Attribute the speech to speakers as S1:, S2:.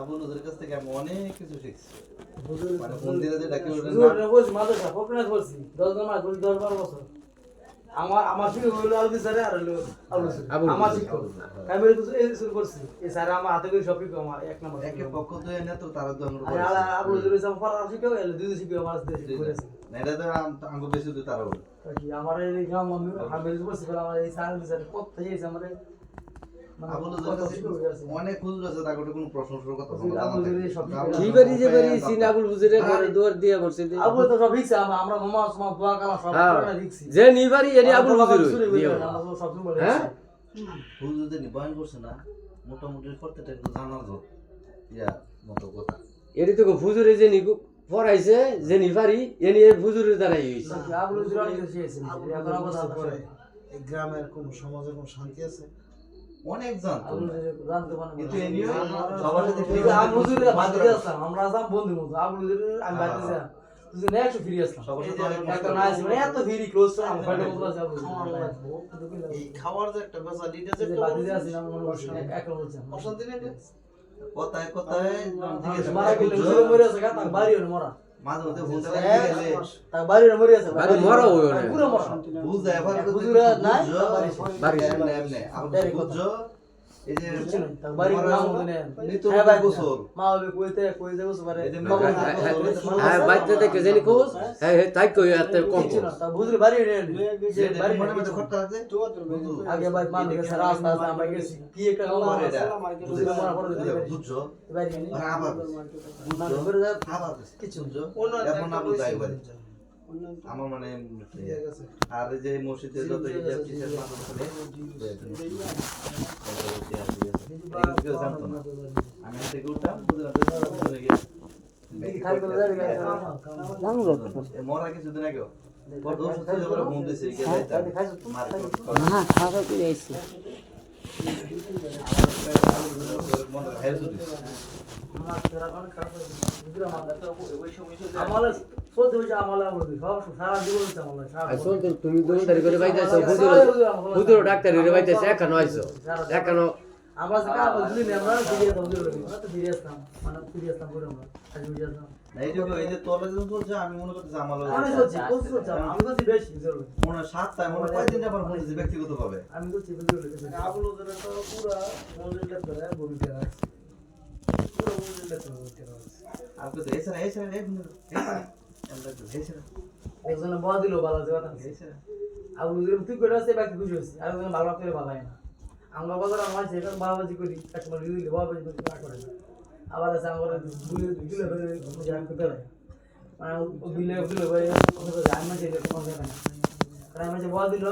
S1: আবুল ওদের কাছ থেকে আমি অনেক কিছু শিখছি মানে মন্দিরে যে ডাকে ওটা
S2: জোরে বলছি মাদ্রাসা ফকনাথ বলছি 10 জন মাস বলছি 10-12 বছর আমার শিক্ষক হইলো আলদি স্যার আর হইলো আমার শিক্ষক আমি তো এই শুরু করছি এই স্যার আমার হাতে করে সবই আমার এক নাম্বার
S1: একে পক্ষ তো এনে তো তারা তো আমরা
S2: আর আবুল জোরে সাম ফরার শিক্ষক এলে দুই শিক্ষক আমার দেশে করেছে
S1: না এটা তো আঙ্গ বেশি তো তারা বলে
S2: কি আমার এই গ্রাম আমি বলছি বলে আমার এই স্যার কত এসে আমাদের
S1: আবুল ওদের কাছে অনেক হুজুর আছে তার কোনো প্রশংসার কথা বলা
S2: আবুল জোরে সব
S3: কি বাড়ি যে বাড়ি সিনাবুল বুঝরে ঘরে দুয়ার দিয়া করছে
S2: আবুল তো সব শিখছে আমরা মামা সমা দোয়া কালা সব করে শিখছি
S3: যে নিবারি এনি আবুল বুঝরে
S2: আমরা সব বলে
S3: হ্যাঁ
S1: হুজুরদের নিবান করছে না মোটামুটি প্রত্যেকটা একটু জানার জন্য ইয়া মতো কথা
S3: এটি তো ফুজুরে যে নিকু পড়াইছে যে নিবারি এনি ফুজুরের দ্বারাই হইছে
S2: আবুল জোরে অনেক শিখেছে এখন কথা
S4: পরে এই গ্রামের কোন সমাজের কোন শান্তি আছে
S1: অনেক জানতো
S2: আবুল জোরে জানতে পারে
S1: কিন্তু এনিও সবার সাথে
S2: আবুল জোরে বাদ দিয়ে আসলাম আমরা আসাম বন্ধু মতো আবুল জোরে আমি বাদ দিয়ে আসলাম তুই নেক্সট ফ্রি আসলাম
S1: সবার সাথে অনেক
S2: একটা না আছে মানে এত ফ্রি ক্লোজ তো আমি ফাইনাল বলতে যাব
S4: এই খাওয়ার যে একটা বেজা লিডে যে
S2: বাদ দিয়ে আসলাম মনে করছি এখন বলছি
S4: অশান্তি নেই
S1: কথায় কথায় জিজ্ঞেস
S2: মারা গেলে জোরে মরে আছে তার বাড়ি হলো মরা
S1: মাঝে মধ্যে ভুল গেলে
S2: তার বাড়ি হলো মরে আছে
S3: বাড়ি মরা হই না
S2: পুরো মরা
S1: ভুল যায় এবার
S2: হুজুরা নাই
S3: বাড়ি
S1: এমনি এমনি আমরা বুঝছো এই যে
S2: তার বাড়ি নাম মনে
S1: নিত
S2: হ্যাঁ ভাই
S1: গোসল
S2: মা বলে কইতে কই যাবো সবারে
S3: হ্যাঁ বাইতে থেকে জেনি কোস হ্যাঁ তাই কই এত কম
S2: তা বুঝলে বাড়ি
S1: যে বাড়ি মনে মধ্যে খটকা আছে
S2: আগে ভাই মান গেছে রাস্তা আছে আমরা গেছি কি একটা গাও
S1: করে এটা
S2: বুঝলে মরা পড়ে
S1: বুঝছো
S2: বাড়ি
S1: আর আবার
S2: মানে করে যা
S1: আবার
S2: কিছু
S1: বুঝছো এখন না বুঝাই বাড়ি আমার মানে আর এই যে মসজিদে যত ইজাব কিসের মাথা ধরে কেউ জানতো না আমি থেকে উঠতাম চলে গেছি মরা কিছুদিন আগেও বড় সুস্থ করে ঘুম দিছে
S3: হ্যাঁ খাওয়া করে আইছি আসল তো তুমি দৌড়ারি করে বাইতেছো হুজুর ডাক্তার রে বাইতেছে এখানে আইছো এখানে
S2: আমরা সকা বুঝলি না আমরা ফিরে দাও দিল না তো ফিরে আসতাম মানে ফিরে আসতাম করে আমরা আজ বুঝে আসতাম
S1: এইটুকু এই যে তোলা যখন বলছে আমি মনে করতেছি আমার
S2: আমি বলছি আমি তো বেশি জরুরি
S1: মনে সাতটায় মনে কয়দিন আবার বলতেছি ব্যক্তিগত ভাবে
S2: আমি তো চিপে দিল আবুল ওদের তো পুরো মন্দিরটা ধরে ভূমিকা রাখছে পুরো মন্দিরটা ধরে ভূমিকা রাখছে
S1: আপনি তো এসে
S2: একজনে বল দিল ভালো কথা আবুল ওদের তুই করে আসছে বাকি খুশি হইছে আর একজন ভালো করে ভালো হয় না আমরা বাজার আমার সেটা বাবাজি করি কাস্টমার দিলি বাবাজি করি না করে আবার আছে আমরা দুলে ধরে জান করতে হয় মানে বিলে ভাই আমি যে কোনো জায়গা না আমি যে বল দিল